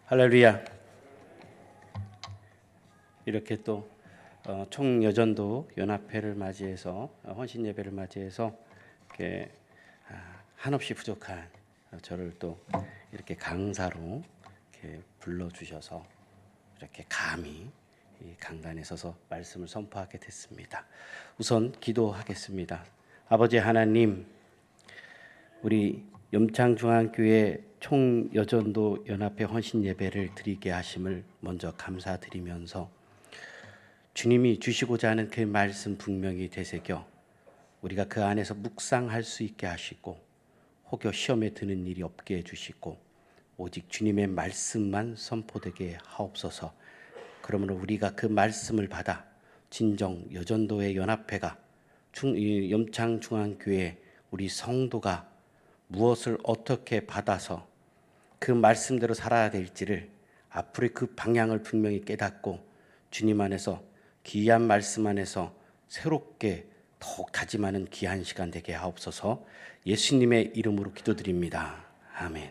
할렐루야. 이렇게 또 총여전도 연합회를 맞이해서 헌신 예배를 맞이해서 이렇게 한없이 부족한 저를 또 이렇게 강사로 이렇게 불러주셔서 이렇게 감히 이 강단에 서서 말씀을 선포하게 됐습니다. 우선 기도하겠습니다. 아버지 하나님, 우리 염창중앙교회 총여전도 연합회 헌신 예배를 드리게 하심을 먼저 감사드리면서 주님이 주시고자 하는 그 말씀 분명히 되새겨 우리가 그 안에서 묵상할 수 있게 하시고 혹여 시험에 드는 일이 없게 해주시고 오직 주님의 말씀만 선포되게 하옵소서. 그러므로 우리가 그 말씀을 받아 진정 여전도의 연합회가 염창중앙교회 우리 성도가 무엇을 어떻게 받아서 그 말씀대로 살아야 될지를 앞으로의 그 방향을 분명히 깨닫고 주님 안에서 귀한 말씀 안에서 새롭게 더욱 다짐하는 귀한 시간 되게 하옵소서. 예수님의 이름으로 기도드립니다. 아멘.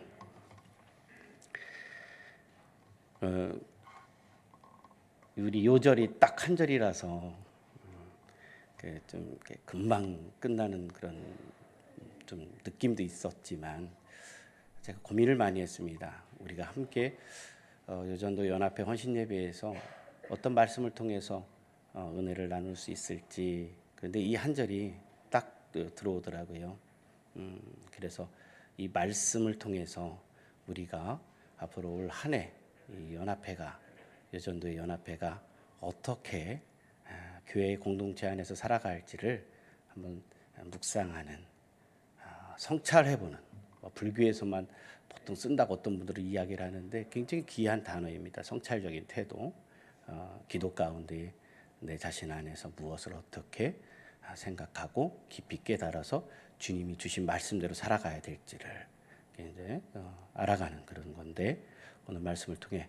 우리 요절이 딱 한 절이라서 좀 금방 끝나는 그런 좀 느낌도 있었지만 제가 고민을 많이 했습니다. 우리가 함께 여전도 연합회 헌신 예배에서 어떤 말씀을 통해서 은혜를 나눌 수 있을지. 그런데 이 한 절이 딱 들어오더라고요. 그래서 이 말씀을 통해서 우리가 앞으로 올 한 해 이 연합회가 여전도의 연합회가 어떻게 교회의 공동체 안에서 살아갈지를 한번 묵상하는, 성찰해보는, 불교에서만 보통 쓴다고 어떤 분들은 이야기를 하는데 굉장히 귀한 단어입니다. 성찰적인 태도, 기도 가운데 내 자신 안에서 무엇을 어떻게 생각하고 깊이 깨달아서 주님이 주신 말씀대로 살아가야 될지를 이제 알아가는 그런 건데, 오늘 말씀을 통해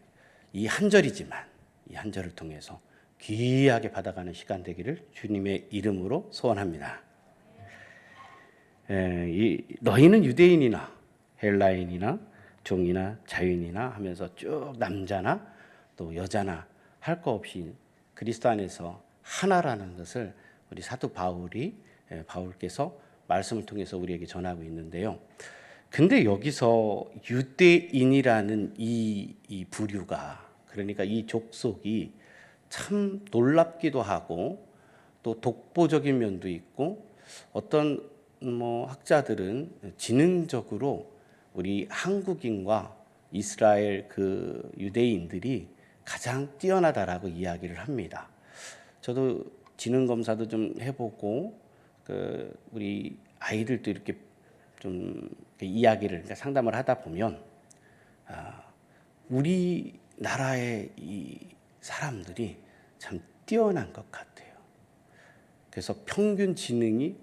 이 한 절이지만 이 한 절을 통해서 귀하게 받아가는 시간 되기를 주님의 이름으로 소원합니다. 너희는 유대인이나 헬라인이나 종이나 자유인이나 하면서 쭉 남자나 또 여자나 할 거 없이 그리스도 안에서 하나라는 것을 우리 사도 바울께서 말씀을 통해서 우리에게 전하고 있는데요. 근데 여기서 유대인이라는 이 부류가, 그러니까 이 족속이 참 놀랍기도 하고 또 독보적인 면도 있고, 어떤 학자들은 지능적으로 우리 한국인과 이스라엘 그 유대인들이 가장 뛰어나다라고 이야기를 합니다. 저도 지능 검사도 좀 해보고 우리 아이들도 이렇게 좀 이야기를, 그러니까 상담을 하다 보면 우리나라의 이 사람들이 참 뛰어난 것 같아요. 그래서 평균 지능이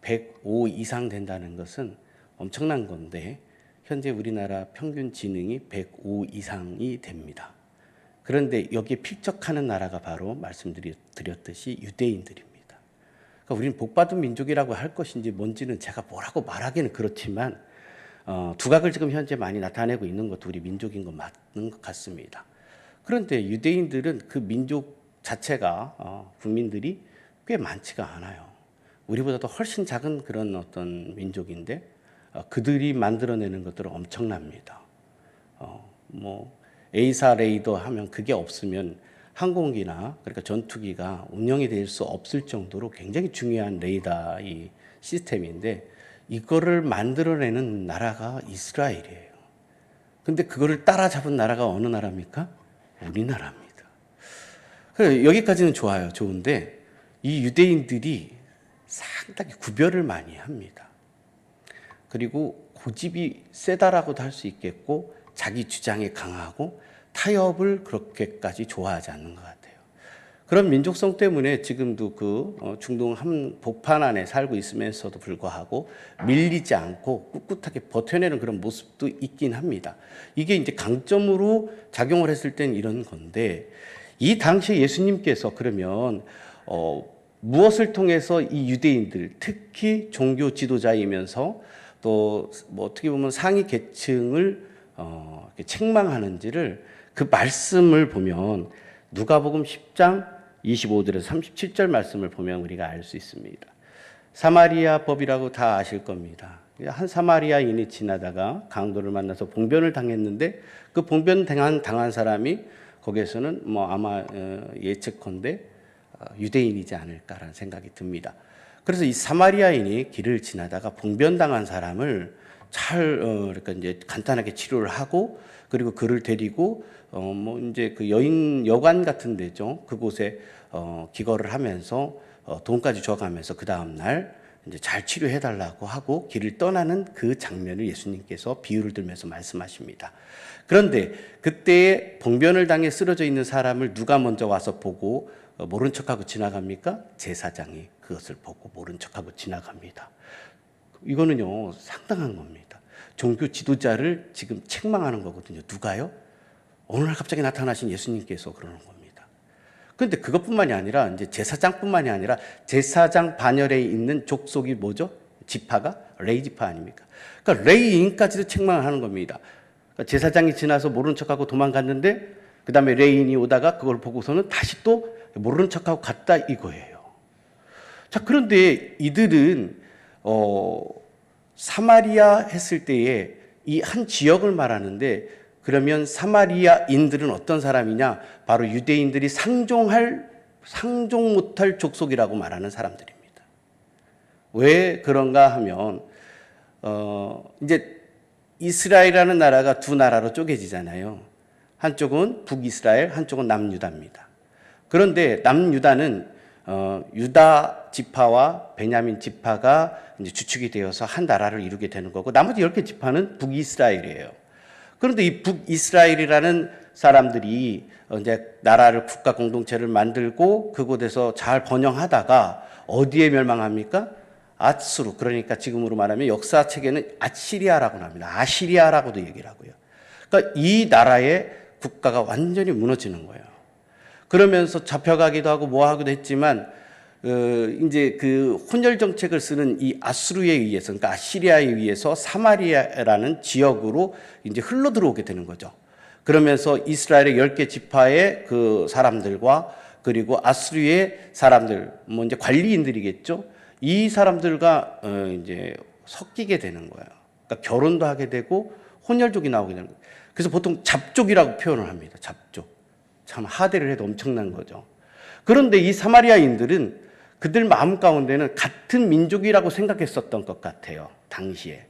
105 이상 된다는 것은 엄청난 건데, 현재 우리나라 평균 지능이 105 이상이 됩니다. 그런데 여기에 필적하는 나라가 바로 말씀드렸듯이 유대인들입니다. 그러니까 우리는 복받은 민족이라고 할 것인지 뭔지는 제가 뭐라고 말하기는 그렇지만 두각을 지금 현재 많이 나타내고 있는 것도 우리 민족인 것 맞는 것 같습니다. 그런데 유대인들은 그 민족 자체가 국민들이 꽤 많지가 않아요. 우리보다도 훨씬 작은 그런 어떤 민족인데 그들이 만들어내는 것들은 엄청납니다. 에이사 레이더 하면 그게 없으면 항공기나 그러니까 전투기가 운영이 될 수 없을 정도로 굉장히 중요한 레이더 이 시스템인데, 이거를 만들어내는 나라가 이스라엘이에요. 근데 그거를 따라잡은 나라가 어느 나라입니까? 우리나라입니다. 여기까지는 좋아요. 좋은데 이 유대인들이 상당히 구별을 많이 합니다. 그리고 고집이 세다라고도 할 수 있겠고, 자기 주장에 강하고 타협을 그렇게까지 좋아하지 않는 것 같아요. 그런 민족성 때문에 지금도 중동 한복판 안에 살고 있으면서도 불구하고 밀리지 않고 꿋꿋하게 버텨내는 그런 모습도 있긴 합니다. 이게 이제 강점으로 작용을 했을 땐 이런 건데, 이 당시에 예수님께서 그러면 무엇을 통해서 이 유대인들, 특히 종교 지도자이면서 또 어떻게 보면 상위 계층을 이렇게 책망하는지를 그 말씀을 보면 누가복음 10장 25절에서 37절 말씀을 보면 우리가 알 수 있습니다. 사마리아 법이라고 다 아실 겁니다. 한 사마리아인이 지나다가 강도를 만나서 봉변을 당했는데 그 봉변 당한 사람이 거기에서는 뭐 아마 예측컨대 유대인이지 않을까라는 생각이 듭니다. 그래서 이 사마리아인이 길을 지나다가 봉변당한 사람을 잘 그러니까 이제 간단하게 치료를 하고 그리고 그를 데리고 뭐 이제 그 여관 같은 데죠. 그곳에 기거를 하면서 돈까지 줘가면서 그 다음 날 이제 잘 치료해 달라고 하고 길을 떠나는 그 장면을 예수님께서 비유를 들면서 말씀하십니다. 그런데 그때에 봉변을 당해 쓰러져 있는 사람을 누가 먼저 와서 보고 모른 척하고 지나갑니까? 제사장이 그것을 보고 모른 척하고 지나갑니다. 이거는요 상당한 겁니다. 종교 지도자를 지금 책망하는 거거든요. 누가요? 어느 날 갑자기 나타나신 예수님께서 그러는 겁니다. 그런데 그것뿐만이 아니라 이제 제사장뿐만이 아니라 제사장 반열에 있는 족속이 뭐죠? 지파가 레위 지파 아닙니까? 그러니까 레위인까지도 책망을 하는 겁니다. 그러니까 제사장이 지나서 모른 척하고 도망갔는데 그 다음에 레위인이 오다가 그걸 보고서는 다시 또 모른 척하고 갔다 이거예요. 자, 그런데 이들은 사마리아 했을 때에 이 한 지역을 말하는데 그러면 사마리아인들은 어떤 사람이냐? 바로 유대인들이 상종 못할 족속이라고 말하는 사람들입니다. 왜 그런가 하면 이제 이스라엘이라는 나라가 두 나라로 쪼개지잖아요. 한쪽은 북이스라엘, 한쪽은 남유다입니다. 그런데 남유다는 유다 지파와 베냐민 지파가 이제 주축이 되어서 한 나라를 이루게 되는 거고 나머지 10개 지파는 북이스라엘이에요. 그런데 이 북이스라엘이라는 사람들이 이제 나라를 국가 공동체를 만들고 그곳에서 잘 번영하다가 어디에 멸망합니까? 아수르, 그러니까 지금으로 말하면 역사책에는 아시리아라고 합니다. 아시리아라고도 얘기를 하고요. 그러니까 이 나라의 국가가 완전히 무너지는 거예요. 그러면서 잡혀가기도 하고 뭐 하기도 했지만 이제 그 혼혈 정책을 쓰는 이 아수르에 의해서, 그러니까 아시리아에 의해서 사마리아라는 지역으로 이제 흘러 들어오게 되는 거죠. 그러면서 이스라엘의 10개 지파의 그 사람들과 그리고 아수르의 사람들, 뭐 이제 관리인들이겠죠. 이 사람들과 이제 섞이게 되는 거예요. 그러니까 결혼도 하게 되고 혼혈족이 나오게 되는 거예요. 그래서 보통 잡족이라고 표현을 합니다. 잡족. 참 하대를 해도 엄청난 거죠. 그런데 이 사마리아인들은 그들 마음 가운데는 같은 민족이라고 생각했었던 것 같아요. 당시에.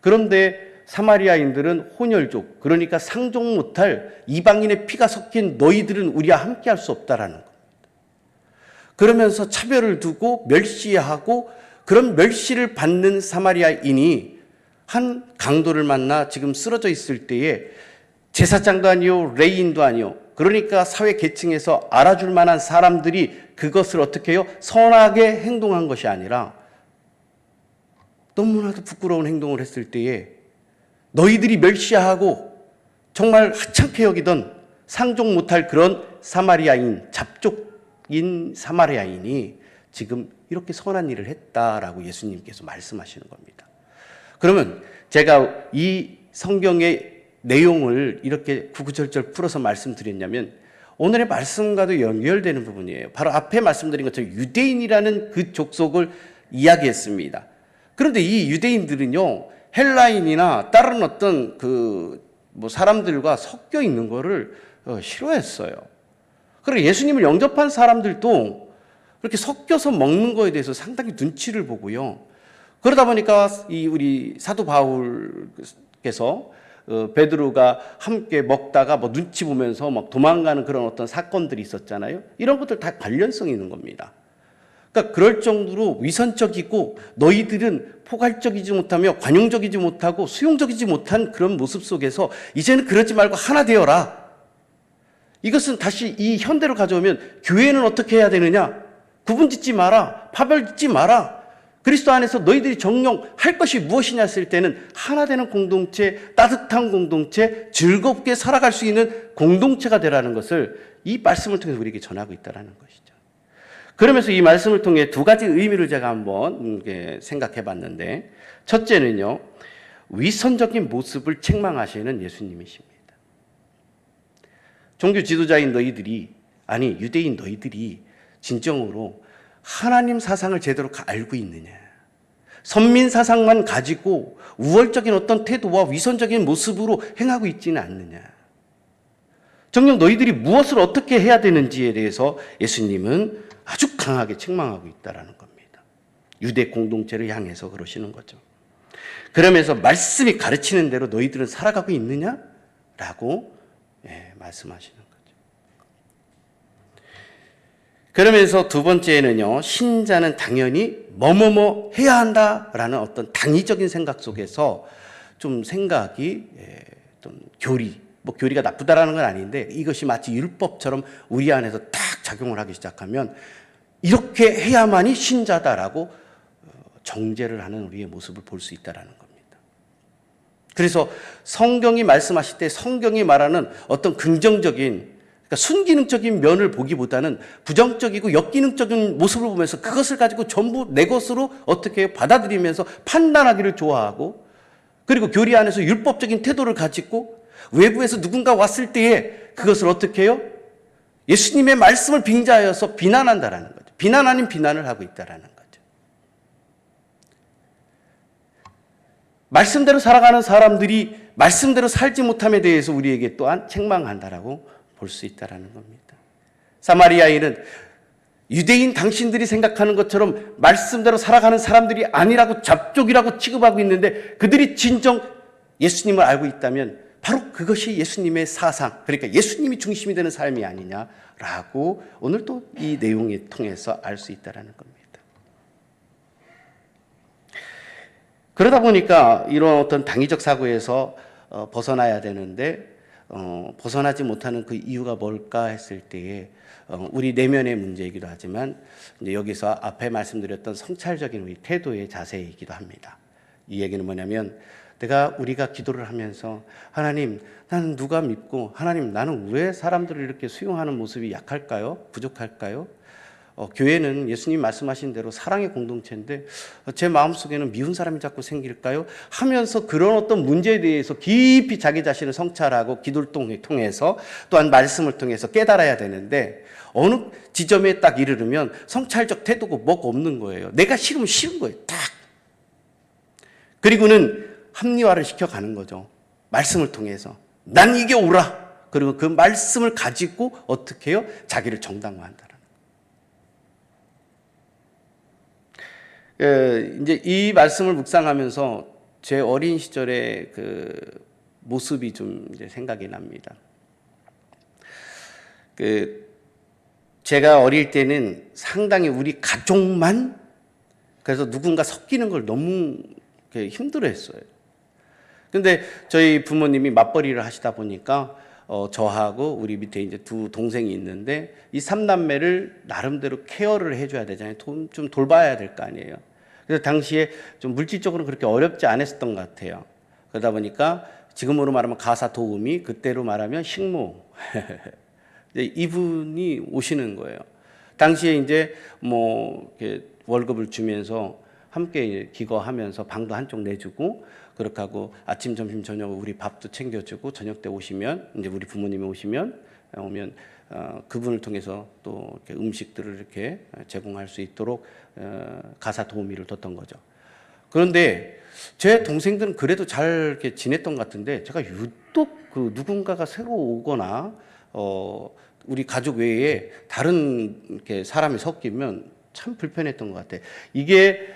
그런데 사마리아인들은 혼혈족, 그러니까 상종 못할 이방인의 피가 섞인 너희들은 우리와 함께 할 수 없다라는 겁니다. 그러면서 차별을 두고 멸시하고 그런 멸시를 받는 사마리아인이 한 강도를 만나 지금 쓰러져 있을 때에 제사장도 아니요, 레위인도 아니요, 그러니까 사회 계층에서 알아줄 만한 사람들이 그것을 어떻게 해요? 선하게 행동한 것이 아니라 너무나도 부끄러운 행동을 했을 때에 너희들이 멸시하고 정말 하찮게 여기던 상종 못할 그런 사마리아인, 잡족인 사마리아인이 지금 이렇게 선한 일을 했다라고 예수님께서 말씀하시는 겁니다. 그러면 제가 이 성경의 내용을 이렇게 구구절절 풀어서 말씀드렸냐면 오늘의 말씀과도 연결되는 부분이에요. 바로 앞에 말씀드린 것처럼 유대인이라는 그 족속을 이야기했습니다. 그런데 이 유대인들은요, 헬라인이나 다른 어떤 뭐 사람들과 섞여 있는 거를 싫어했어요. 그리고 예수님을 영접한 사람들도 그렇게 섞여서 먹는 거에 대해서 상당히 눈치를 보고요. 그러다 보니까 우리 사도 바울께서 베드로가 함께 먹다가 뭐 눈치 보면서 막 도망가는 그런 어떤 사건들이 있었잖아요. 이런 것들 다 관련성이 있는 겁니다. 그러니까 그럴 정도로 위선적이고 너희들은 포괄적이지 못하며 관용적이지 못하고 수용적이지 못한 그런 모습 속에서 이제는 그러지 말고 하나 되어라. 이것은 다시 이 현대로 가져오면 교회는 어떻게 해야 되느냐? 구분짓지 마라. 파별짓지 마라. 그리스도 안에서 너희들이 정령할 것이 무엇이냐 했을 때는 하나 되는 공동체, 따뜻한 공동체, 즐겁게 살아갈 수 있는 공동체가 되라는 것을 이 말씀을 통해서 우리에게 전하고 있다는 것이죠. 그러면서 이 말씀을 통해 두 가지 의미를 제가 한번 생각해 봤는데, 첫째는요, 위선적인 모습을 책망하시는 예수님이십니다. 종교 지도자인 너희들이, 아니 유대인 너희들이 진정으로 하나님 사상을 제대로 알고 있느냐? 선민 사상만 가지고 우월적인 어떤 태도와 위선적인 모습으로 행하고 있지는 않느냐? 정녕 너희들이 무엇을 어떻게 해야 되는지에 대해서 예수님은 아주 강하게 책망하고 있다는 겁니다. 유대 공동체를 향해서 그러시는 거죠. 그러면서 말씀이 가르치는 대로 너희들은 살아가고 있느냐? 라고 말씀하시는 거죠. 그러면서 두 번째는요, 신자는 당연히 뭐뭐뭐 해야 한다라는 어떤 당위적인 생각 속에서 좀 생각이 좀 교리가 나쁘다라는 건 아닌데 이것이 마치 율법처럼 우리 안에서 딱 작용을 하기 시작하면 이렇게 해야만이 신자다라고 정죄를 하는 우리의 모습을 볼 수 있다라는 겁니다. 그래서 성경이 말씀하실 때 성경이 말하는 어떤 긍정적인, 그러니까 순기능적인 면을 보기보다는 부정적이고 역기능적인 모습을 보면서 그것을 가지고 전부 내 것으로 어떻게 받아들이면서 판단하기를 좋아하고, 그리고 교리 안에서 율법적인 태도를 가지고 외부에서 누군가 왔을 때에 그것을 어떻게 해요? 예수님의 말씀을 빙자하여서 비난한다라는 거죠. 비난 아닌 비난을 하고 있다라는 거죠. 말씀대로 살아가는 사람들이 말씀대로 살지 못함에 대해서 우리에게 또한 책망한다라고 볼 수 있다라는 겁니다. 사마리아인은 유대인 당신들이 생각하는 것처럼 말씀대로 살아가는 사람들이 아니라고 잡족이라고 취급하고 있는데 그들이 진정 예수님을 알고 있다면 바로 그것이 예수님의 사상, 그러니까 예수님이 중심이 되는 삶이 아니냐라고 오늘 또 이 내용을 통해서 알 수 있다라는 겁니다. 그러다 보니까 이런 어떤 당위적 사고에서 벗어나야 되는데 벗어나지 못하는 그 이유가 뭘까 했을 때에 우리 내면의 문제이기도 하지만 이제 여기서 앞에 말씀드렸던 성찰적인 우리 태도의 자세이기도 합니다. 이 얘기는 뭐냐면 우리가 기도를 하면서 하나님 나는 누가 믿고 하나님 나는 왜 사람들을 이렇게 수용하는 모습이 약할까요? 부족할까요? 교회는 예수님 말씀하신 대로 사랑의 공동체인데 제 마음속에는 미운 사람이 자꾸 생길까요? 하면서 그런 어떤 문제에 대해서 깊이 자기 자신을 성찰하고 기도를 통해서 또한 말씀을 통해서 깨달아야 되는데 어느 지점에 딱 이르르면 성찰적 태도고 뭐가 없는 거예요. 내가 싫으면 싫은 거예요. 딱. 그리고는 합리화를 시켜가는 거죠. 말씀을 통해서. 난 이게 옳아. 그리고 그 말씀을 가지고 어떻게 해요? 자기를 정당화한다. 이제 이 말씀을 묵상하면서 제 어린 시절의 그 모습이 좀 이제 생각이 납니다. 제가 어릴 때는 상당히 우리 가족만 그래서 누군가 섞이는 걸 너무 힘들어했어요. 근데 저희 부모님이 맞벌이를 하시다 보니까 저하고 우리 밑에 이제 두 동생이 있는데 이 3남매를 나름대로 케어를 해줘야 되잖아요. 좀 돌봐야 될 거 아니에요. 그래서 당시에 좀 물질적으로 그렇게 어렵지 않았던 것 같아요. 그러다 보니까 지금으로 말하면 가사 도우미, 그때로 말하면 식모. 이분이 오시는 거예요. 당시에 이제 뭐 이렇게 월급을 주면서 함께 기거하면서 방도 한쪽 내주고 그렇게 하고 아침, 점심, 저녁 우리 밥도 챙겨주고 저녁 때 오시면 이제 우리 부모님이 오면 그분을 통해서 또 이렇게 음식들을 이렇게 제공할 수 있도록 가사 도우미를 뒀던 거죠. 그런데 제 동생들은 그래도 잘 이렇게 지냈던 것 같은데 제가 유독 그 누군가가 새로 오거나 우리 가족 외에 다른 이렇게 사람이 섞이면 참 불편했던 것 같아요. 이게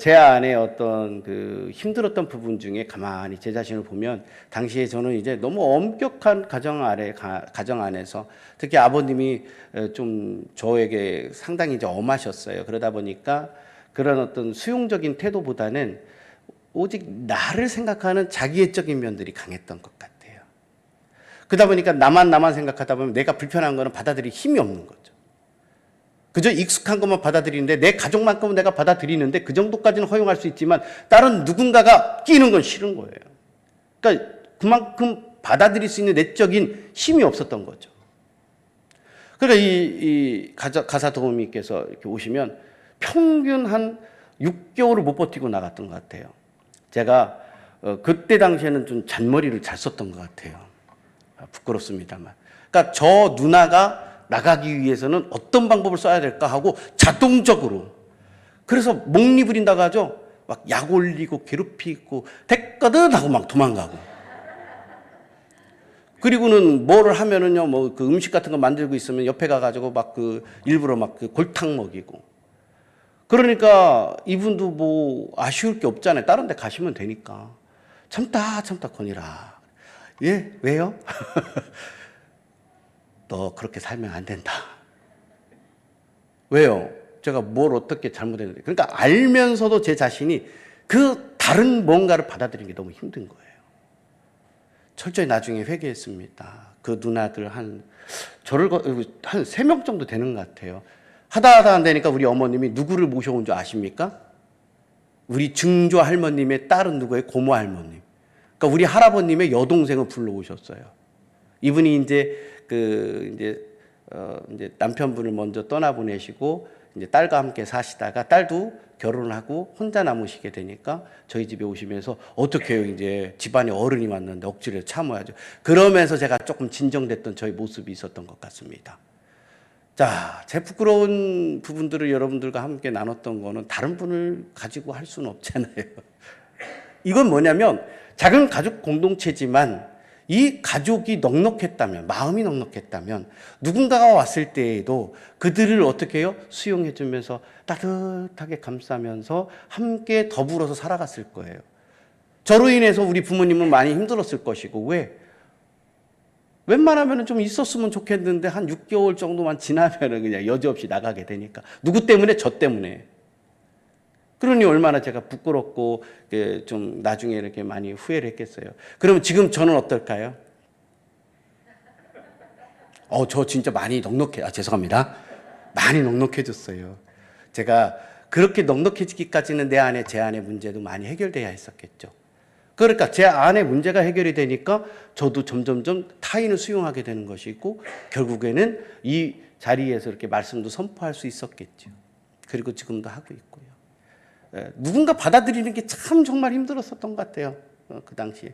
제 안에 어떤 그 힘들었던 부분 중에 가만히 제 자신을 보면 당시에 저는 이제 너무 엄격한 가정 안에서 특히 아버님이 좀 저에게 상당히 이제 엄하셨어요. 그러다 보니까 그런 어떤 수용적인 태도보다는 오직 나를 생각하는 자기애적인 면들이 강했던 것 같아요. 그러다 보니까 나만 생각하다 보면 내가 불편한 거는 받아들일 힘이 없는 거죠. 그저 익숙한 것만 받아들이는데 내 가족만큼은 내가 받아들이는데 그 정도까지는 허용할 수 있지만 다른 누군가가 끼는 건 싫은 거예요. 그러니까 그만큼 받아들일 수 있는 내적인 힘이 없었던 거죠. 그러니까 이 가사 도우미께서 이렇게 오시면 평균 한 6개월을 못 버티고 나갔던 것 같아요. 제가 그때 당시에는 좀 잔머리를 잘 썼던 것 같아요. 부끄럽습니다만. 그러니까 저 누나가 나가기 위해서는 어떤 방법을 써야 될까 하고 자동적으로. 그래서 목리 부린다고 하죠. 막 약 올리고 괴롭히고 됐거든 하고 막 도망가고. 그리고는 뭐를 하면은요, 뭐 그 음식 같은 거 만들고 있으면 옆에 가가지고 막 그 일부러 막 그 골탕 먹이고. 그러니까 이분도 뭐 아쉬울 게 없잖아요. 다른 데 가시면 되니까. 참다 권이라. 예? 왜요? 너 그렇게 살면 안 된다. 왜요? 제가 뭘 어떻게 잘못했는데. 그러니까 알면서도 제 자신이 그 다른 뭔가를 받아들이는 게 너무 힘든 거예요. 철저히 나중에 회개했습니다. 그 누나들 한 3명 정도 되는 것 같아요. 하다 안 되니까 우리 어머님이 누구를 모셔온 줄 아십니까? 우리 증조 할머님의 딸은 누구예요? 고모 할머님. 그러니까 우리 할아버님의 여동생을 불러오셨어요. 이분이 이제 남편분을 먼저 떠나보내시고 이제 딸과 함께 사시다가 딸도 결혼을 하고 혼자 남으시게 되니까 저희 집에 오시면서 어떻게 해요? 이제 집안에 어른이 왔는데 억지로 참아야죠. 그러면서 제가 조금 진정됐던 저희 모습이 있었던 것 같습니다. 자, 제 부끄러운 부분들을 여러분들과 함께 나눴던 거는 다른 분을 가지고 할 수는 없잖아요. 이건 뭐냐면 작은 가족 공동체지만 이 가족이 넉넉했다면, 마음이 넉넉했다면 누군가가 왔을 때에도 그들을 어떻게 해요? 수용해 주면서 따뜻하게 감싸면서 함께 더불어서 살아갔을 거예요. 저로 인해서 우리 부모님은 많이 힘들었을 것이고, 왜? 웬만하면 좀 있었으면 좋겠는데 한 6개월 정도만 지나면 그냥 여지없이 나가게 되니까. 누구 때문에? 저 때문에. 그러니 얼마나 제가 부끄럽고 좀 나중에 이렇게 많이 후회를 했겠어요. 그러면 지금 저는 어떨까요? 저 진짜 많이 죄송합니다. 많이 넉넉해졌어요. 제가 그렇게 넉넉해지기까지는 제 안에 문제도 많이 해결돼야 했었겠죠. 그러니까 제 안에 문제가 해결이 되니까 저도 점점점 타인을 수용하게 되는 것이고 결국에는 이 자리에서 이렇게 말씀도 선포할 수 있었겠죠. 그리고 지금도 하고 있고요. 누군가 받아들이는 게 참 정말 힘들었었던 것 같아요. 그 당시에.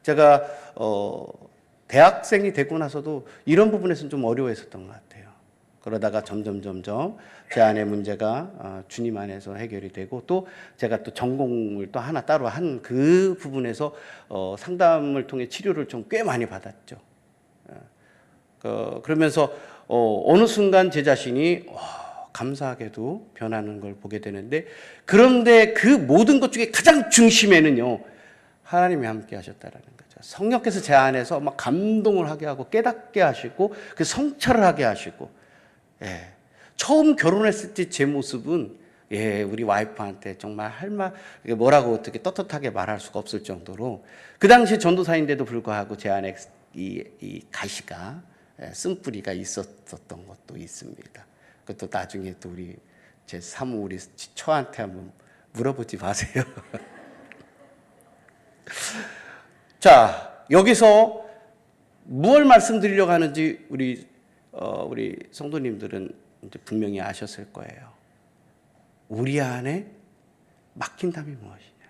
제가 대학생이 되고 나서도 이런 부분에서는 좀 어려워했었던 것 같아요. 그러다가 점점 제 안의 문제가 주님 안에서 해결이 되고 또 제가 또 전공을 또 하나 따로 한 그 부분에서 상담을 통해 치료를 좀 꽤 많이 받았죠. 그러면서 어느 순간 제 자신이 감사하게도 변하는 걸 보게 되는데 그런데 그 모든 것 중에 가장 중심에는요 하나님이 함께 하셨다라는 거죠. 성령께서 제 안에서 막 감동을 하게 하고 깨닫게 하시고 그 성찰을 하게 하시고 처음 결혼했을 때 제 모습은 우리 와이프한테 정말 뭐라고 어떻게 떳떳하게 말할 수가 없을 정도로 그 당시 전도사인데도 불구하고 제 안에 이 가시가 쓴뿌리가 있었던 것도 있습니다. 그것도 나중에 또 제 사모 우리 처한테 한번 물어보지 마세요. 자, 여기서 무엇을 말씀드리려고 하는지 우리 성도님들은 이제 분명히 아셨을 거예요. 우리 안에 막힌담이 무엇이냐?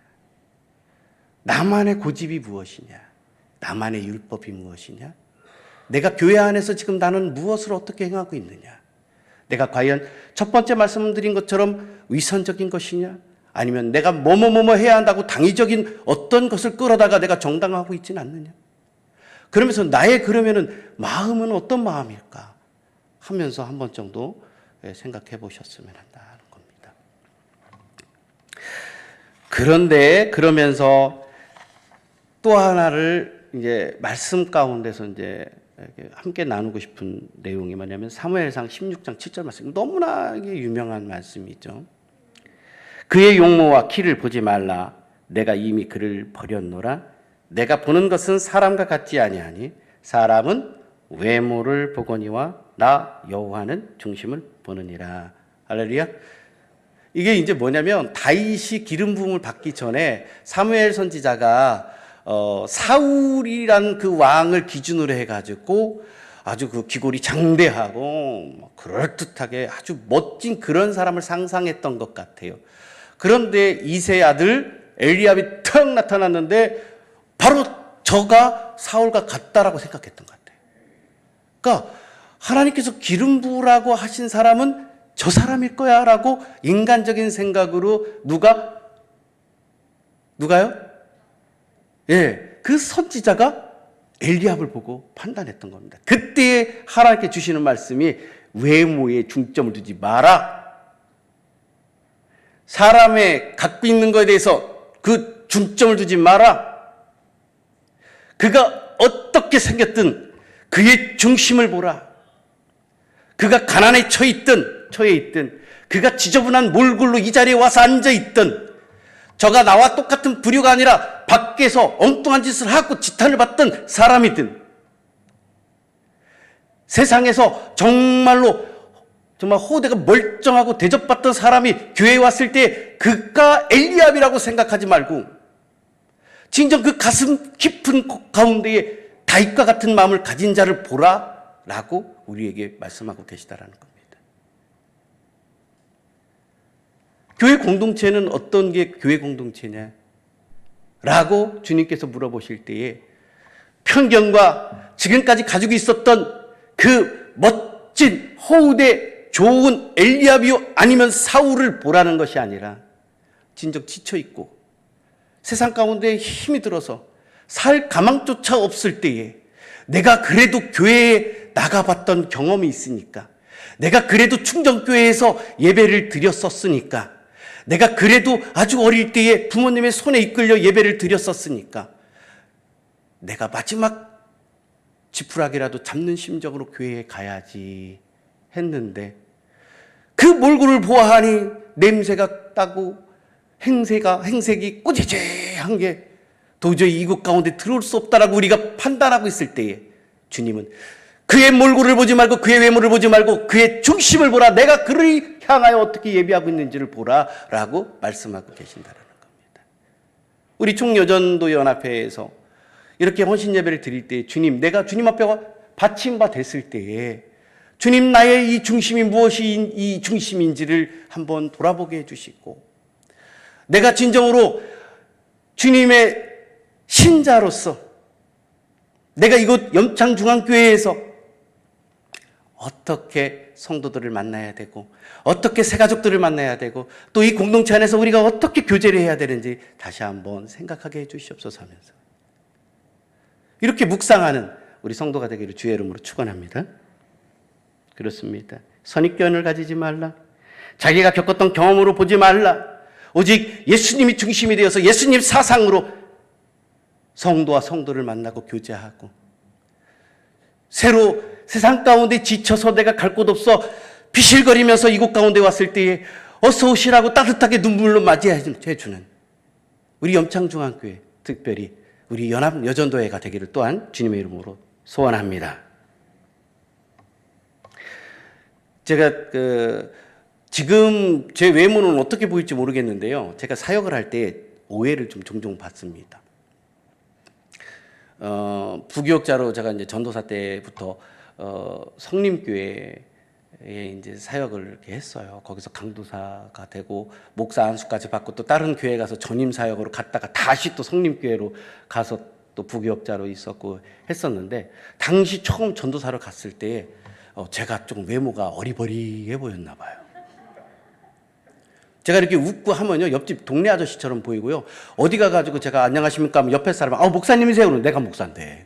나만의 고집이 무엇이냐? 나만의 율법이 무엇이냐? 내가 교회 안에서 지금 나는 무엇을 어떻게 행하고 있느냐? 내가 과연 첫 번째 말씀드린 것처럼 위선적인 것이냐? 아니면 내가 뭐뭐 해야 한다고 당위적인 어떤 것을 끌어다가 내가 정당화하고 있지는 않느냐? 그러면서 그러면은 마음은 어떤 마음일까? 하면서 한 번 정도 생각해 보셨으면 한다는 겁니다. 그런데 그러면서 또 하나를 이제 말씀 가운데서 이제 함께 나누고 싶은 내용이 뭐냐면 사무엘상 16장 7절 말씀. 너무나 유명한 말씀이죠. 그의 용모와 키를 보지 말라. 내가 이미 그를 버렸노라. 내가 보는 것은 사람과 같지 아니하니 사람은 외모를 보거니와 나 여호와는 중심을 보느니라. 할렐루야. 이게 이제 뭐냐면 다윗이 기름 부음을 받기 전에 사무엘 선지자가 사울이란 그 왕을 기준으로 해가지고 아주 그 귀골이 장대하고 그럴듯하게 아주 멋진 그런 사람을 상상했던 것 같아요. 그런데 이세 아들 엘리압이 탁 나타났는데 바로 저가 사울과 같다라고 생각했던 것 같아요. 그러니까 하나님께서 기름 부으라고 하신 사람은 저 사람일 거야 라고 인간적인 생각으로 누가요? 예, 그 선지자가 엘리압을 보고 판단했던 겁니다. 그때 하나님께 주시는 말씀이 외모에 중점을 두지 마라. 사람의 갖고 있는 것에 대해서 그 중점을 두지 마라. 그가 어떻게 생겼든 그의 중심을 보라. 그가 가난에 처해 있든 그가 지저분한 몰골로 이 자리에 와서 앉아 있든 저가 나와 똑같은 부류가 아니라 밖에서 엉뚱한 짓을 하고 지탄을 받던 사람이든 세상에서 정말 호되가 멀쩡하고 대접받던 사람이 교회에 왔을 때 그가 엘리압이라고 생각하지 말고 진정 그 가슴 깊은 가운데에 다윗과 같은 마음을 가진 자를 보라라고 우리에게 말씀하고 계시다라는 겁니다. 교회 공동체는 어떤 게 교회 공동체냐? 라고 주님께서 물어보실 때에 편견과 지금까지 가지고 있었던 그 멋진 호우대 좋은 엘리압이요 아니면 사울을 보라는 것이 아니라 진정 지쳐있고 세상 가운데 힘이 들어서 살 가망조차 없을 때에 내가 그래도 교회에 나가봤던 경험이 있으니까 내가 그래도 충정교회에서 예배를 드렸었으니까 내가 그래도 아주 어릴 때에 부모님의 손에 이끌려 예배를 드렸었으니까 내가 마지막 지푸라기라도 잡는 심정으로 교회에 가야지 했는데 그 몰골을 보아하니 냄새가 따고 행색이 꾸지지한 게 도저히 이곳 가운데 들어올 수 없다라고 우리가 판단하고 있을 때에 주님은 그의 몰골을 보지 말고 그의 외모를 보지 말고 그의 중심을 보라. 내가 그를 향하여 어떻게 예비하고 있는지를 보라라고 말씀하고 계신다는 겁니다. 우리 총여전도 연합회에서 이렇게 헌신 예배를 드릴 때 주님, 내가 주님 앞에 받침바 됐을 때에 주님 나의 이 중심이 무엇이 이 중심인지를 한번 돌아보게 해주시고 내가 진정으로 주님의 신자로서 내가 이곳 염창중앙교회에서 어떻게 성도들을 만나야 되고 어떻게 새가족들을 만나야 되고 또 이 공동체 안에서 우리가 어떻게 교제를 해야 되는지 다시 한번 생각하게 해 주시옵소서 하면서 이렇게 묵상하는 우리 성도가 되기를 주의 이름으로 축원합니다. 그렇습니다. 선입견을 가지지 말라. 자기가 겪었던 경험으로 보지 말라. 오직 예수님이 중심이 되어서 예수님 사상으로 성도와 성도를 만나고 교제하고 새로 세상 가운데 지쳐서 내가 갈 곳 없어 비실거리면서 이곳 가운데 왔을 때에 어서 오시라고 따뜻하게 눈물로 맞이해주는 우리 염창중앙교회 특별히 우리 연합여전도회가 되기를 또한 주님의 이름으로 소원합니다. 제가 지금 제 외모는 어떻게 보일지 모르겠는데요. 제가 사역을 할 때 오해를 좀 종종 받습니다. 부교역자로 제가 이제 전도사 때부터 성림교회에 이제 사역을 이렇게 했어요. 거기서 강도사가 되고 목사 안수까지 받고 또 다른 교회 가서 전임 사역으로 갔다가 다시 또 성림교회로 가서 또 부교역자로 있었고 했었는데 당시 처음 전도사로 갔을 때 제가 조금 외모가 어리버리해 보였나 봐요. 제가 이렇게 웃고 하면요 옆집 동네 아저씨처럼 보이고요. 어디 가가지고 제가 안녕하십니까 하면 옆에 사람은 목사님이세요? 그러면 내가 목사인데.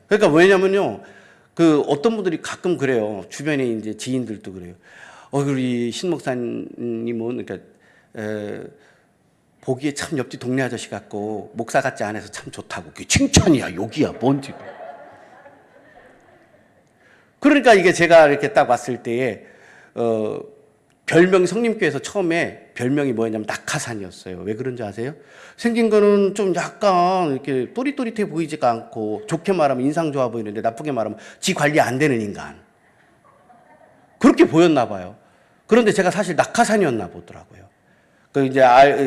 그러니까 왜냐면요 그 어떤 분들이 가끔 그래요. 주변에 이제 지인들도 그래요. 우리 신 목사님은 그러니까 보기에 참 옆집 동네 아저씨 같고 목사 같지 않아서 참 좋다고. 그게 칭찬이야 욕이야 뭔지. 그러니까 이게 제가 이렇게 딱 왔을 때에 별명이 성림교회에서 처음에 별명이 뭐였냐면 낙하산이었어요. 왜 그런지 아세요? 생긴 거는 좀 약간 이렇게 또릿또릿해 보이지가 않고 좋게 말하면 인상 좋아 보이는데 나쁘게 말하면 지 관리 안 되는 인간. 그렇게 보였나 봐요. 그런데 제가 사실 낙하산이었나 보더라고요.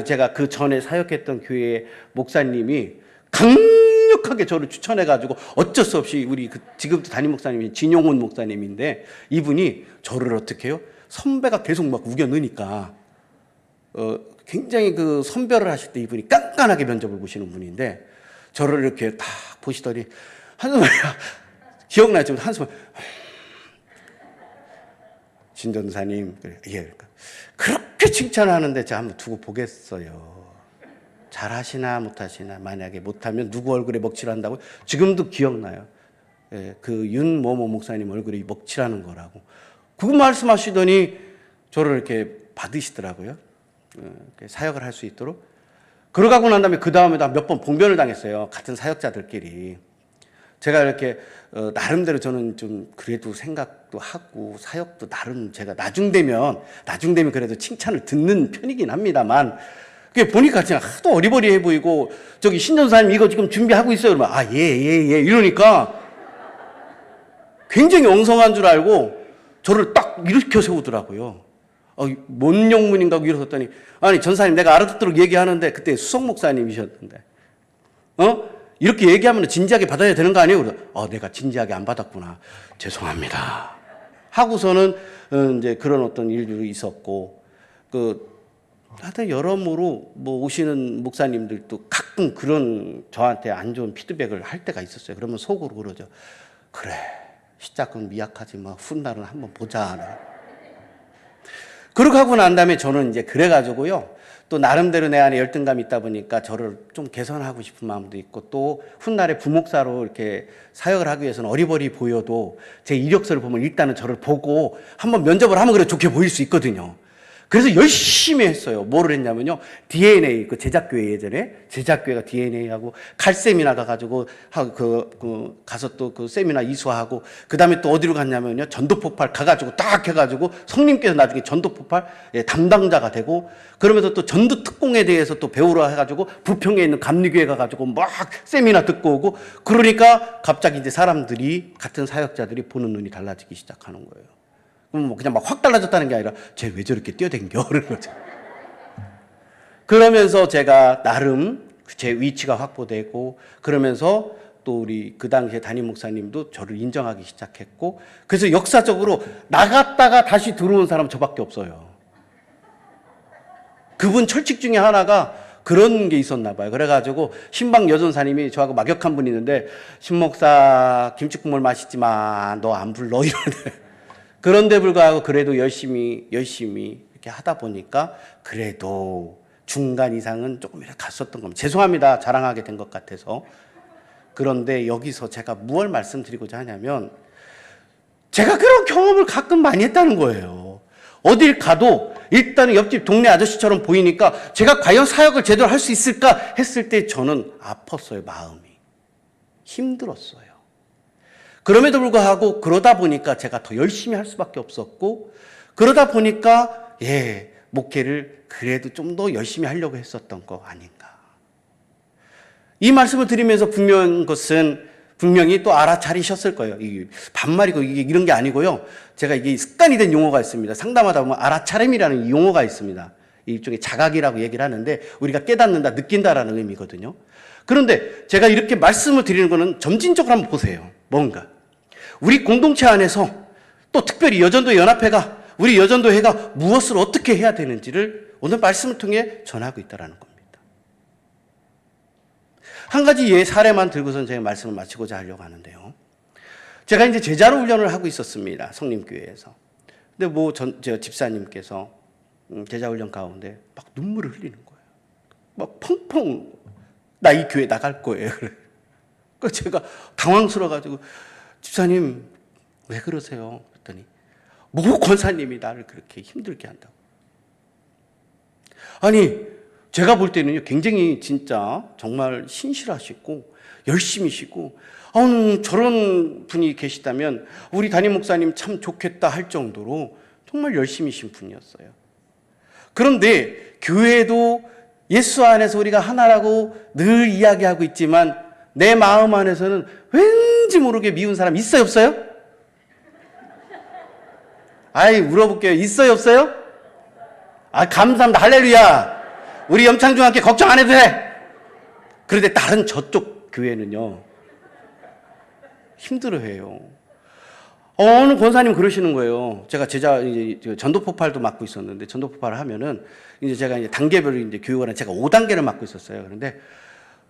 제가 그 전에 사역했던 교회의 목사님이 강력하게 저를 추천해가지고 어쩔 수 없이 우리 지금도 담임 목사님이 진용훈 목사님인데 이분이 저를 어떻게 해요? 선배가 계속 막 우겨 넣으니까 굉장히 그 선별을 하실 때 이분이 깐깐하게 면접을 보시는 분인데 저를 이렇게 딱 보시더니 한숨을 기억나요? 지금 한숨을 신 전사님, 예, 그렇게 칭찬하는데 제가 한번 두고 보겠어요. 잘하시나 못하시나. 만약에 못하면 누구 얼굴에 먹칠한다고? 지금도 기억나요. 예, 그 윤모모 목사님 얼굴에 먹칠하는 거라고. 그거 말씀하시더니 저를 이렇게 받으시더라고요. 사역을 할 수 있도록. 그러고 난 다음에 그 다음에 몇 번 봉변을 당했어요. 같은 사역자들끼리. 제가 이렇게 나름대로 저는 좀 그래도 생각도 하고 사역도 나름 제가 나중 되면 그래도 칭찬을 듣는 편이긴 합니다만 그게 보니까 그냥 하도 어리버리해 보이고 저기 신전사님 이거 지금 준비하고 있어요. 그러면 아, 예, 이러니까 굉장히 엉성한 줄 알고 저를 딱 일으켜 세우더라고요. 뭔 영문인가 하고 일어섰더니 아니 전사님 내가 알아듣도록 얘기하는데 그때 수석 목사님이셨는데 이렇게 얘기하면 진지하게 받아야 되는 거 아니에요? 그래서 내가 진지하게 안 받았구나. 죄송합니다. 하고서는 이제 그런 어떤 일들이 있었고 하여튼 여러모로 뭐 오시는 목사님들도 가끔 그런 저한테 안 좋은 피드백을 할 때가 있었어요. 그러면 속으로 그러죠. 그래 시작은 미약하지 뭐 훗날은 한번 보자. 그러고 하고 난 다음에 저는 이제 그래가지고요. 또 나름대로 내 안에 열등감이 있다 보니까 저를 좀 개선하고 싶은 마음도 있고 또 훗날에 부목사로 이렇게 사역을 하기 위해서는 어리버리 보여도 제 이력서를 보면 일단은 저를 보고 한번 면접을 하면 그래 좋게 보일 수 있거든요. 그래서 열심히 했어요. 뭐를 했냐면요. DNA, 그 제작교회 예전에 제작교회가 DNA하고 칼세미나 가가지고 가서 또 그 세미나 이수하고 그 다음에 또 어디로 갔냐면요. 전도폭발 가가지고 딱 해가지고 성님께서 나중에 전도폭발 담당자가 되고 그러면서 또 전도특공에 대해서 또 배우러 해가지고 부평에 있는 감리교회 가가지고 막 세미나 듣고 오고 그러니까 갑자기 이제 사람들이 같은 사역자들이 보는 눈이 달라지기 시작하는 거예요. 그럼 그냥 막 확 달라졌다는 게 아니라 쟤 왜 저렇게 뛰어댕겨? 그런 거죠. 그러면서 제가 나름 제 위치가 확보되고 그러면서 또 우리 그 당시에 담임 목사님도 저를 인정하기 시작했고 그래서 역사적으로 나갔다가 다시 들어온 사람 저밖에 없어요. 그분 철칙 중에 하나가 그런 게 있었나 봐요. 그래가지고 신방 여전사님이 저하고 막역한 분이 있는데 신목사 김치국물 맛있지만 너 안 불러 이러는데 그런데 불구하고 그래도 열심히 이렇게 하다 보니까 그래도 중간 이상은 조금 이렇게 갔었던 겁니다. 죄송합니다. 자랑하게 된 것 같아서. 그런데 여기서 제가 무엇을 말씀드리고자 하냐면 제가 그런 경험을 가끔 많이 했다는 거예요. 어딜 가도 일단은 옆집 동네 아저씨처럼 보이니까 제가 과연 사역을 제대로 할 수 있을까 했을 때 저는 아팠어요. 마음이. 힘들었어요. 그럼에도 불구하고 그러다 보니까 제가 더 열심히 할 수밖에 없었고 그러다 보니까 목회를 그래도 좀 더 열심히 하려고 했었던 거 아닌가. 이 말씀을 드리면서 분명한 것은 분명히 또 알아차리셨을 거예요. 이게 반말이고 이게 이런 게 아니고요. 제가 이게 습관이 된 용어가 있습니다. 상담하다 보면 알아차림이라는 용어가 있습니다. 일종의 자각이라고 얘기를 하는데 우리가 깨닫는다, 느낀다라는 의미거든요. 그런데 제가 이렇게 말씀을 드리는 거는 점진적으로 한번 보세요. 뭔가. 우리 공동체 안에서 또 특별히 여전도 연합회가 우리 여전도회가 무엇을 어떻게 해야 되는지를 오늘 말씀을 통해 전하고 있다는 겁니다. 한 가지 사례만 들고선 제가 말씀을 마치고자 하려고 하는데요. 제가 이제 제자로 훈련을 하고 있었습니다. 성림교회에서. 근데 저 집사님께서 제자 훈련 가운데 막 눈물을 흘리는 거예요. 막 펑펑 나 이 교회 나갈 거예요. 그래서 제가 당황스러워가지고 집사님 왜 그러세요? 그랬더니 모 권사님이 나를 그렇게 힘들게 한다고. 아니 제가 볼 때는요 굉장히 진짜 정말 신실하시고 열심히시고 저런 분이 계시다면 우리 담임 목사님 참 좋겠다 할 정도로 정말 열심히신 분이었어요. 그런데 교회도 예수 안에서 우리가 하나라고 늘 이야기하고 있지만 내 마음 안에서는 왠지 모르게 미운 사람 있어요 없어요? 물어볼게요. 있어요 없어요? 감사합니다. 할렐루야. 우리 염창중학교 걱정 안 해도 돼. 그런데 다른 저쪽 교회는요 힘들어해요. 어느 권사님 그러시는 거예요. 제가 이제 전도폭발도 맡고 있었는데, 전도폭발을 하면은 이제 제가 이제 단계별로 이제 교육을 제가 5단계를 맡고 있었어요. 그런데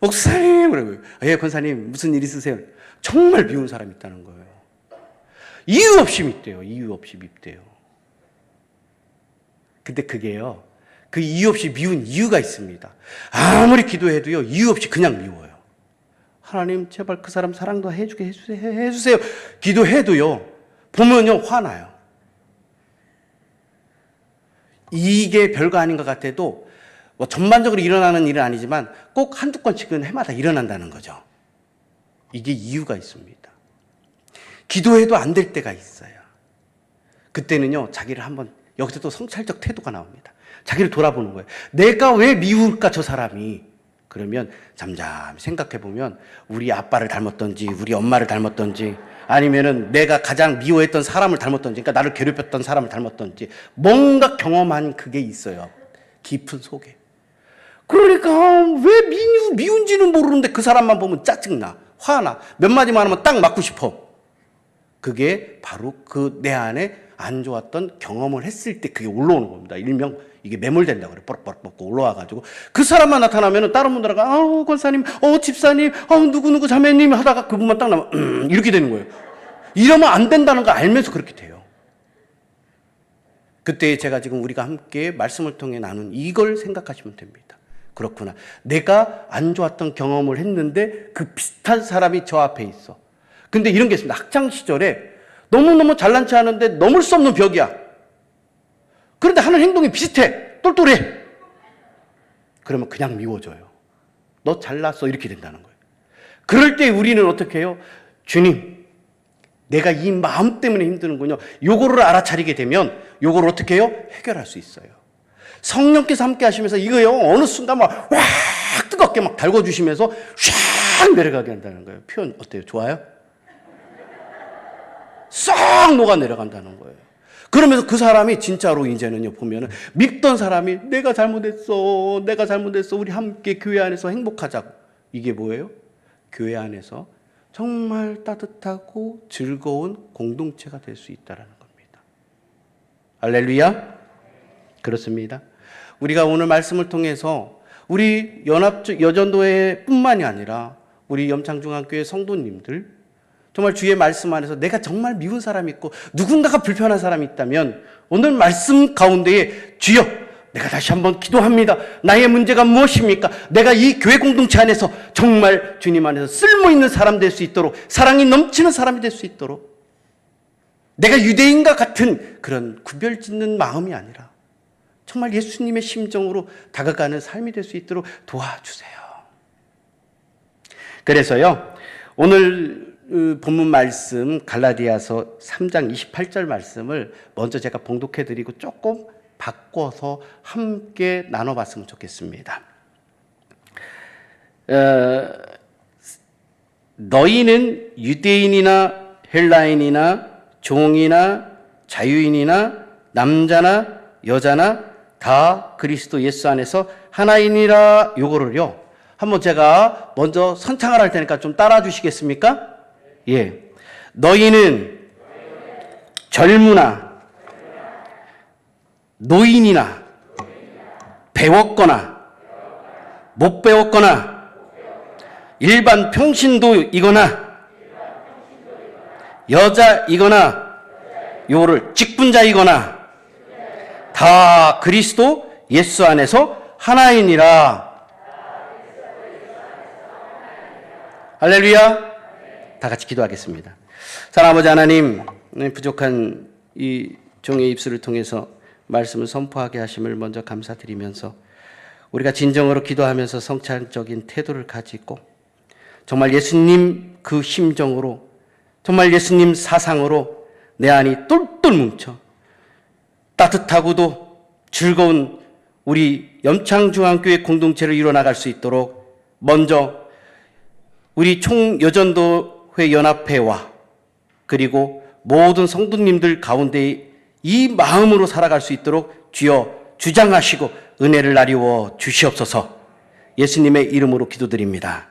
목사님 그러고요. 예, 권사님 무슨 일 있으세요? 정말 미운 사람이 있다는 거예요. 이유 없이 밉대요. 이유 없이 밉대요. 근데 그게요, 그 이유 없이 미운 이유가 있습니다. 아무리 기도해도요, 이유 없이 그냥 미워요. 하나님 제발 그 사람 사랑도 해주세요. 기도해도요, 보면요 화나요. 이게 별거 아닌 것 같아도 뭐 전반적으로 일어나는 일은 아니지만 꼭 한두 건씩은 해마다 일어난다는 거죠. 이게 이유가 있습니다. 기도해도 안 될 때가 있어요. 그때는요, 자기를 한번, 여기서 또 성찰적 태도가 나옵니다. 자기를 돌아보는 거예요. 내가 왜 미울까, 저 사람이? 그러면 잠잠히 생각해 보면 우리 아빠를 닮았던지, 우리 엄마를 닮았던지, 아니면은 내가 가장 미워했던 사람을 닮았던지, 그러니까 나를 괴롭혔던 사람을 닮았던지, 뭔가 경험한 그게 있어요. 깊은 속에. 그러니까 왜 미운지는 모르는데 그 사람만 보면 짜증나, 화나, 몇 마디만 하면 딱 맞고 싶어. 그게 바로 그 내 안에 안 좋았던 경험을 했을 때 그게 올라오는 겁니다. 일명 이게 매몰된다고 그래요. 뽀록뽀록 올라와가지고 그 사람만 나타나면은 다른 분들은 아우 권사님, 집사님, 누구누구 자매님 하다가 그분만 딱 나면 이렇게 되는 거예요. 이러면 안 된다는 거 알면서 그렇게 돼요. 그때 제가 지금 우리가 함께 말씀을 통해 나눈 이걸 생각하시면 됩니다. 그렇구나. 내가 안 좋았던 경험을 했는데 그 비슷한 사람이 저 앞에 있어. 근데 이런 게 있습니다. 학창 시절에 너무너무 잘난 체 하는데 넘을 수 없는 벽이야. 그런데 하는 행동이 비슷해. 똘똘해. 그러면 그냥 미워져요. 너 잘났어. 이렇게 된다는 거예요. 그럴 때 우리는 어떻게 해요? 주님, 내가 이 마음 때문에 힘드는군요. 요거를 알아차리게 되면 요거를 어떻게 해요? 해결할 수 있어요. 성령께서 함께 하시면서 이거요, 어느 순간 막 뜨겁게 막 달궈주시면서 샥 내려가게 한다는 거예요. 표현 어때요? 좋아요? 싹 녹아 내려간다는 거예요. 그러면서 그 사람이 진짜로 이제는요, 보면은 밉던 사람이 내가 잘못했어. 우리 함께 교회 안에서 행복하자고. 이게 뭐예요? 교회 안에서 정말 따뜻하고 즐거운 공동체가 될 수 있다라는 겁니다. 할렐루야. 그렇습니다. 우리가 오늘 말씀을 통해서 우리 여전도회 뿐만이 아니라 우리 염창중앙교회 성도님들, 정말 주의 말씀 안에서 내가 정말 미운 사람이 있고 누군가가 불편한 사람이 있다면 오늘 말씀 가운데에 주여, 내가 다시 한번 기도합니다. 나의 문제가 무엇입니까? 내가 이 교회 공동체 안에서 정말 주님 안에서 쓸모있는 사람 될 수 있도록, 사랑이 넘치는 사람이 될 수 있도록, 내가 유대인과 같은 그런 구별짓는 마음이 아니라 정말 예수님의 심정으로 다가가는 삶이 될 수 있도록 도와주세요. 그래서요, 오늘 본문 말씀 갈라디아서 3장 28절 말씀을 먼저 제가 봉독해 드리고 조금 바꿔서 함께 나눠봤으면 좋겠습니다. 너희는 유대인이나 헬라인이나 종이나 자유인이나 남자나 여자나 다 그리스도 예수 안에서 하나이니라. 요거를요, 한번 제가 먼저 선창을 할 테니까 좀 따라 주시겠습니까? 예. 너희는 젊으나 노인이나 배웠거나 못 배웠거나 일반 평신도이거나 여자이거나 요를 직분자이거나 다 그리스도 예수 안에서 하나이니라. 할렐루야. 다 같이 기도하겠습니다. 사랑하는 아버지 하나님, 부족한 이 종의 입술을 통해서 말씀을 선포하게 하심을 먼저 감사드리면서 우리가 진정으로 기도하면서 성찰적인 태도를 가지고 정말 예수님 그 심정으로, 정말 예수님 사상으로 내 안이 똘똘 뭉쳐 따뜻하고도 즐거운 우리 염창중앙교회 공동체를 이뤄나갈 수 있도록 먼저 우리 총여전도회 연합회와 그리고 모든 성도님들 가운데 이 마음으로 살아갈 수 있도록 주여 주장하시고 은혜를 나리워 주시옵소서. 예수님의 이름으로 기도드립니다.